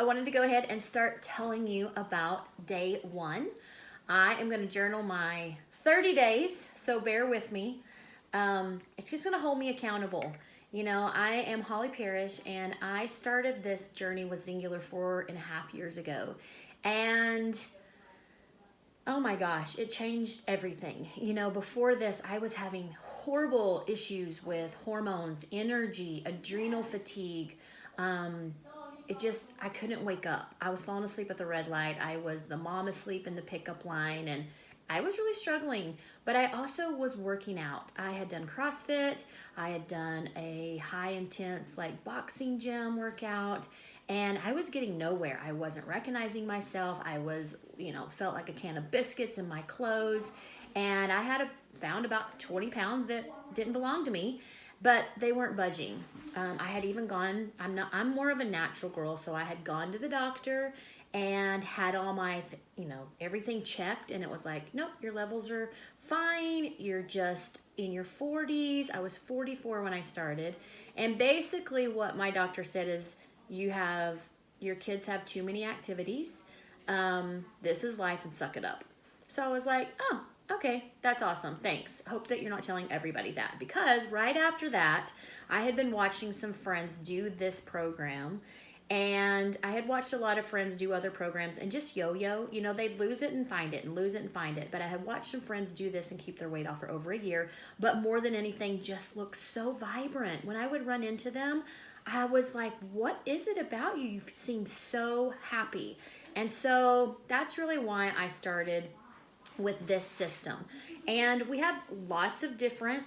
I wanted to go ahead and start telling you about day 1. I am going to journal my 30 days, so bear with me. It's just going to hold me accountable. You know, I am Holly Parrish, and I started this journey with Xyngular 4.5 years ago. And oh my gosh, it changed everything. You know, before this, I was having horrible issues with hormones, energy, adrenal fatigue. I couldn't wake up. I was falling asleep at the red light. I was the mom asleep in the pickup line, and I was really struggling. But I also was working out. I had done CrossFit. I had done a high intense like boxing gym workout, and I was getting nowhere. I wasn't recognizing myself. I was, felt like a can of biscuits in my clothes, and I had found about 20 pounds that didn't belong to me, but they weren't budging. I had even gone, I'm more of a natural girl, so I had gone to the doctor and had all my, everything checked, and it was like, nope, your levels are fine. You're just in your 40s. I was 44 when I started. And basically what my doctor said is, your kids have too many activities. This is life, and suck it up. So I was like, oh, okay, that's awesome. Thanks. Hope that you're not telling everybody that, because right after that, I had been watching some friends do this program, and I had watched a lot of friends do other programs and just yo-yo. They'd lose it and find it and lose it and find it. But I had watched some friends do this and keep their weight off for over a year, but more than anything, just look so vibrant. When I would run into them, I was like, what is it about you? You seem so happy. And so that's really why I started with this system. And we have lots of different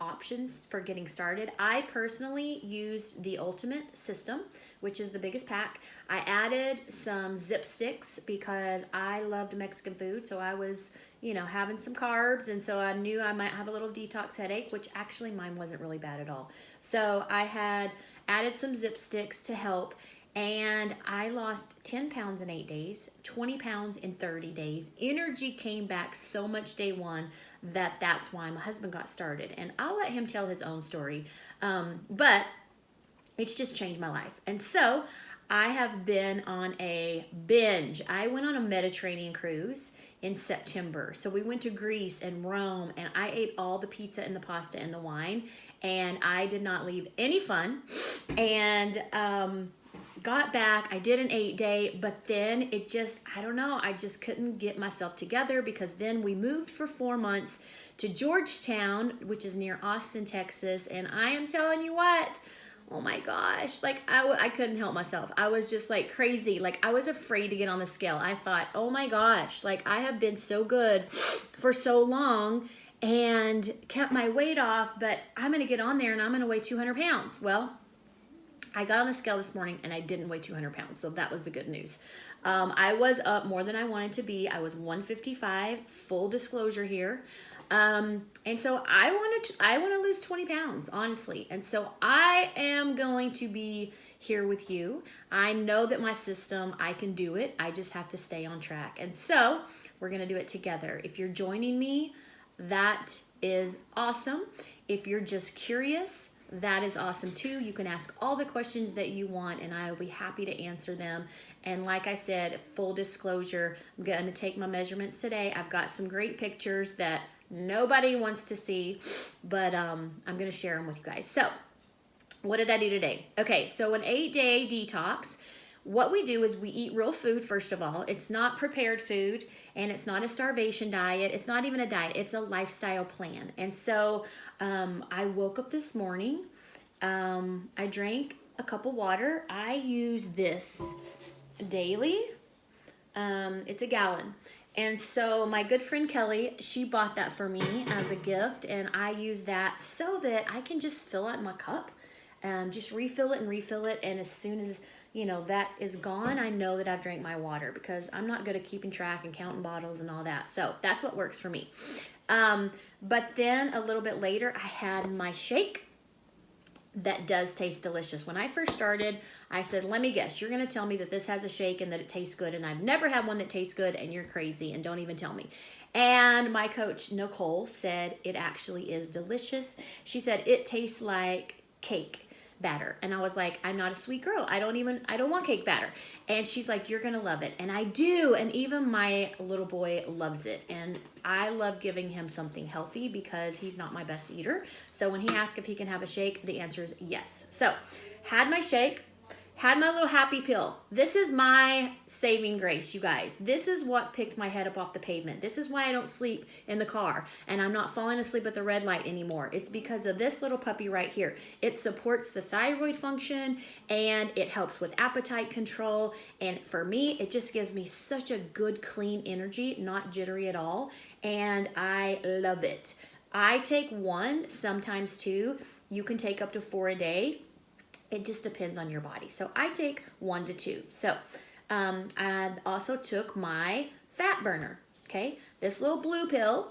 options for getting started. I personally used the Ultimate system, which is the biggest pack. I added some zip sticks because I loved Mexican food, so I was having some carbs, and so I knew I might have a little detox headache, which actually mine wasn't really bad at all. So I had added some zip sticks to help, and I lost 10 pounds in 8 days, 20 pounds in 30 days. Energy came back so much day 1 that's why my husband got started. And I'll let him tell his own story. But it's just changed my life. And so I have been on a binge. I went on a Mediterranean cruise in September. So we went to Greece and Rome, and I ate all the pizza and the pasta and the wine, and I did not leave any fun. And got back, I did an 8-day, but then I just couldn't get myself together, because then we moved for 4 months to Georgetown, which is near Austin, Texas, and I am telling you what, oh my gosh, like I couldn't help myself. I was just like crazy. Like I was afraid to get on the scale. I thought, oh my gosh, like I have been so good for so long and kept my weight off, but I'm going to get on there and I'm going to weigh 200 pounds. Well, I got on the scale this morning and I didn't weigh 200 pounds. So that was the good news. I was up more than I wanted to be. I was 155, full disclosure here. And so I want to lose 20 pounds, honestly. And so I am going to be here with you. I know that my system, I can do it. I just have to stay on track. And so we're going to do it together. If you're joining me, that is awesome. If you're just curious, that is awesome too. You can ask all the questions that you want, and I will be happy to answer them. And like I said, full disclosure, I'm going to take my measurements today. I've got some great pictures that nobody wants to see, but I'm going to share them with you guys. So what did I do today? Okay, so an 8-day detox. What we do is we eat real food, first of all. It's not prepared food, and it's not a starvation diet. It's not even a diet. It's a lifestyle plan. And so I woke up this morning. I drank a cup of water. I use this daily. It's a gallon. And so my good friend Kelly, she bought that for me as a gift, and I use that so that I can just fill out my cup, just refill it, and as soon as that is gone, I know that I've drank my water, because I'm not good at keeping track and counting bottles and all that. So that's what works for me. But then a little bit later, I had my shake. That does taste delicious. When I first started, I said, let me guess, you're going to tell me that this has a shake and that it tastes good, and I've never had one that tastes good, and you're crazy, and don't even tell me. And my coach, Nicole, said it actually is delicious. She said it tastes like cake. batter. And I was like, I'm not a sweet girl. I don't want cake batter. And she's like, you're going to love it. And I do. And even my little boy loves it. And I love giving him something healthy because he's not my best eater. So when he asks if he can have a shake, the answer is yes. So had my shake, had my little happy pill. This is my saving grace, you guys. This is what picked my head up off the pavement. This is why I don't sleep in the car and I'm not falling asleep at the red light anymore. It's because of this little puppy right here. It supports the thyroid function and it helps with appetite control. And for me, it just gives me such a good, clean energy, not jittery at all. And I love it. I take one, sometimes two. You can take up to 4 a day. It just depends on your body. So I take 1 to 2. So I also took my fat burner, okay? This little blue pill,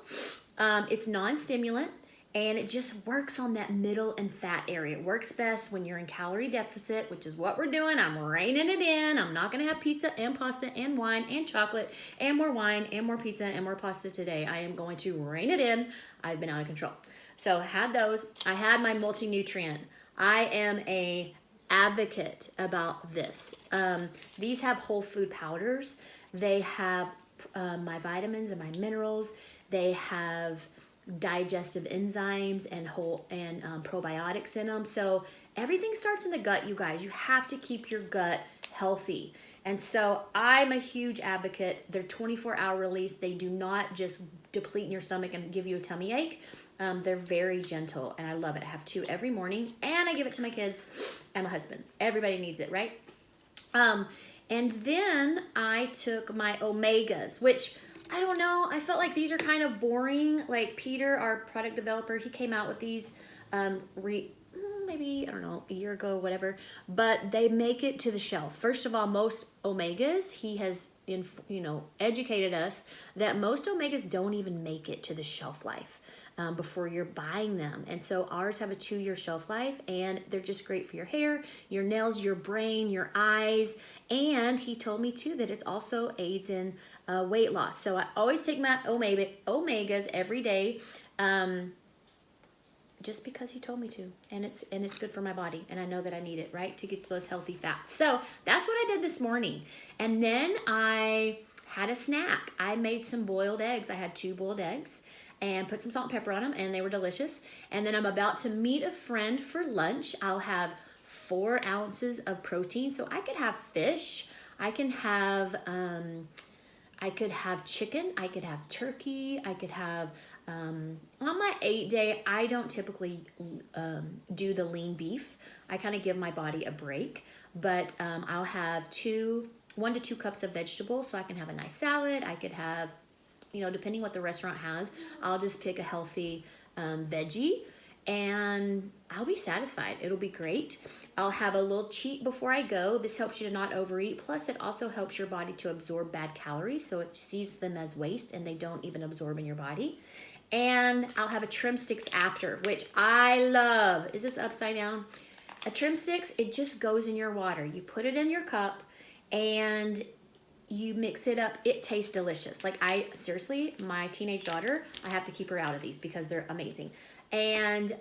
it's non-stimulant and it just works on that middle and fat area. It works best when you're in calorie deficit, which is what we're doing. I'm reining it in. I'm not gonna have pizza and pasta and wine and chocolate and more wine and more pizza and more pasta today. I am going to rein it in. I've been out of control. So I had those. I had my multi-nutrient. I am a advocate about this. These have whole food powders. They have my vitamins and my minerals. They have digestive enzymes and probiotics in them. So everything starts in the gut, you guys. You have to keep your gut healthy. And so I'm a huge advocate. They're 24-hour release. They do not just deplete in your stomach and give you a tummy ache. They're very gentle and I love it. I have 2 every morning and I give it to my kids and my husband. Everybody needs it, right? And then I took my omegas, which I don't know. I felt like these are kind of boring. Like Peter, our product developer, he came out with these maybe, I don't know, a year ago, whatever, but they make it to the shelf. First of all, most omegas, he has educated us that most omegas don't even make it to the shelf life before you're buying them. And so ours have a 2-year shelf life and they're just great for your hair, your nails, your brain, your eyes. And he told me too that it also aids in weight loss. So I always take my omegas every day. Just because he told me to, and it's good for my body, and I know that I need it, right, to get those healthy fats. So that's what I did this morning. And then I had a snack. I made some boiled eggs. I had 2 boiled eggs and put some salt and pepper on them, and they were delicious. And then I'm about to meet a friend for lunch. I'll have 4 ounces of protein. So I could have fish. I could have chicken. I could have turkey. I could have on my 8-day, I don't typically do the lean beef. I kind of give my body a break, but I'll have 1 to 2 cups of vegetables, so I can have a nice salad. I could have, depending what the restaurant has, I'll just pick a healthy veggie, and I'll be satisfied. It'll be great. I'll have a little cheat before I go. This helps you to not overeat. Plus, it also helps your body to absorb bad calories, so it sees them as waste, and they don't even absorb in your body. And I'll have a trim sticks after, which I love. Is this upside down? A trim sticks, it just goes in your water. You put it in your cup and you mix it up. It tastes delicious. Like seriously, my teenage daughter, I have to keep her out of these because they're amazing. And,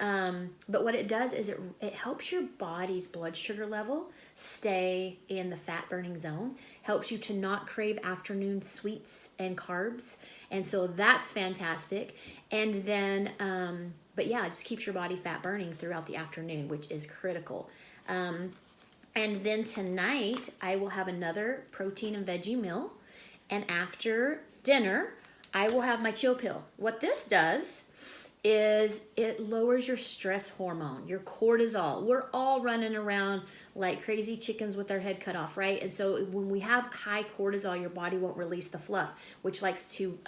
but what it does is it helps your body's blood sugar level stay in the fat burning zone, helps you to not crave afternoon sweets and carbs. And so that's fantastic. And then, but yeah, it just keeps your body fat burning throughout the afternoon, which is critical. And then tonight I will have another protein and veggie meal. And after dinner, I will have my chill pill. What this does is it lowers your stress hormone, your cortisol. We're all running around like crazy chickens with their head cut off, right? And so when we have high cortisol, your body won't release the fluff, which likes to,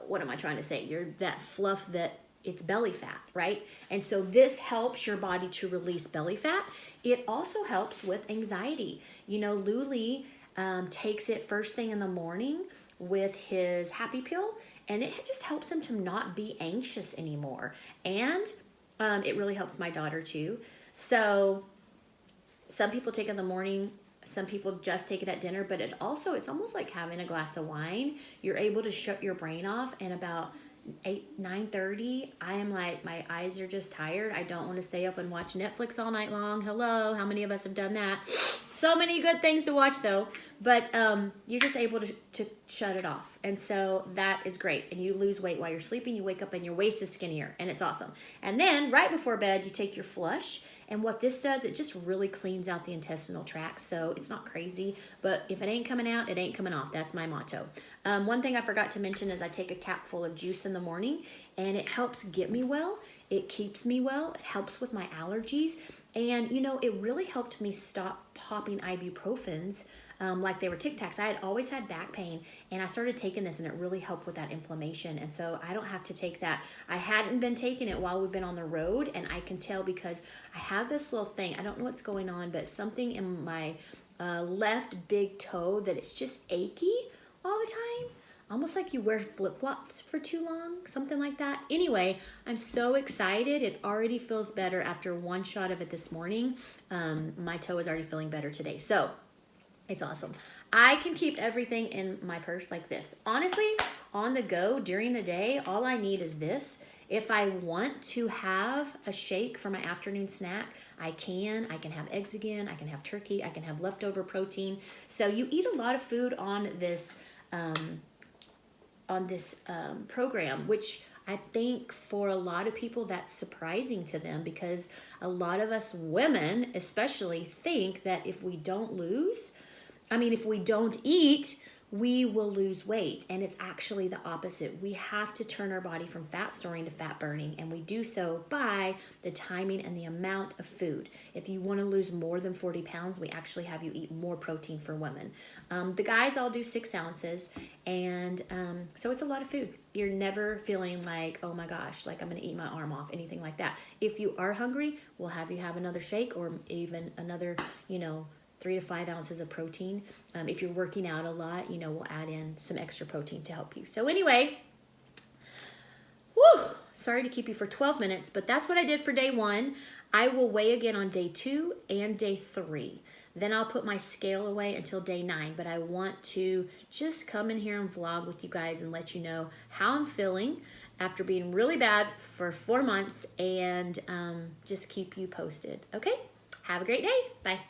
what am I trying to say? You're that fluff that it's belly fat, right? And so this helps your body to release belly fat. It also helps with anxiety. Luli takes it first thing in the morning with his happy pill, and it just helps him to not be anxious anymore. And it really helps my daughter too. So some people take it in the morning, some people just take it at dinner, but it's almost like having a glass of wine. You're able to shut your brain off in about 9:30, I am like, my eyes are just tired. I don't want to stay up and watch Netflix all night long. Hello, how many of us have done that? So many good things to watch though, but you're just able to shut it off. And so that is great. And you lose weight while you're sleeping. You wake up and your waist is skinnier, and it's awesome. And then right before bed, you take your flush. And what this does, it just really cleans out the intestinal tract. So it's not crazy, but if it ain't coming out, it ain't coming off. That's my motto. One thing I forgot to mention is I take a cap full of juice in the morning, and it helps get me well. It keeps me well. It helps with my allergies. And, you know, it really helped me stop popping ibuprofens like they were Tic Tacs. I had always had back pain, and I started taking this, and it really helped with that inflammation. And so I don't have to take that. I hadn't been taking it while we've been on the road, and I can tell because I have this little thing. I don't know what's going on, but something in my left big toe that it's just achy all the time. Almost like you wear flip-flops for too long, something like that. Anyway, I'm so excited. It already feels better after one shot of it this morning. My toe is already feeling better today. So it's awesome. I can keep everything in my purse like this. Honestly, on the go during the day, all I need is this. If I want to have a shake for my afternoon snack, I can. I can have eggs again. I can have turkey. I can have leftover protein. So you eat a lot of food on this program, which I think for a lot of people that's surprising to them, because a lot of us women especially think that if we don't eat, we will lose weight. And it's actually the opposite. We have to turn our body from fat storing to fat burning, and we do so by the timing and the amount of food. If you want to lose more than 40 pounds, we actually have you eat more protein for women. The guys all do 6 ounces, and so it's a lot of food. You're never feeling like, oh my gosh, like I'm going to eat my arm off, anything like that. If you are hungry, we'll have you have another shake, or even another, 3 to 5 ounces of protein. If you're working out a lot, we'll add in some extra protein to help you. So anyway, sorry to keep you for 12 minutes, but that's what I did for day 1. I will weigh again on day 2 and day 3. Then I'll put my scale away until day 9, but I want to just come in here and vlog with you guys and let you know how I'm feeling after being really bad for 4 months, and just keep you posted. Okay? Have a great day. Bye.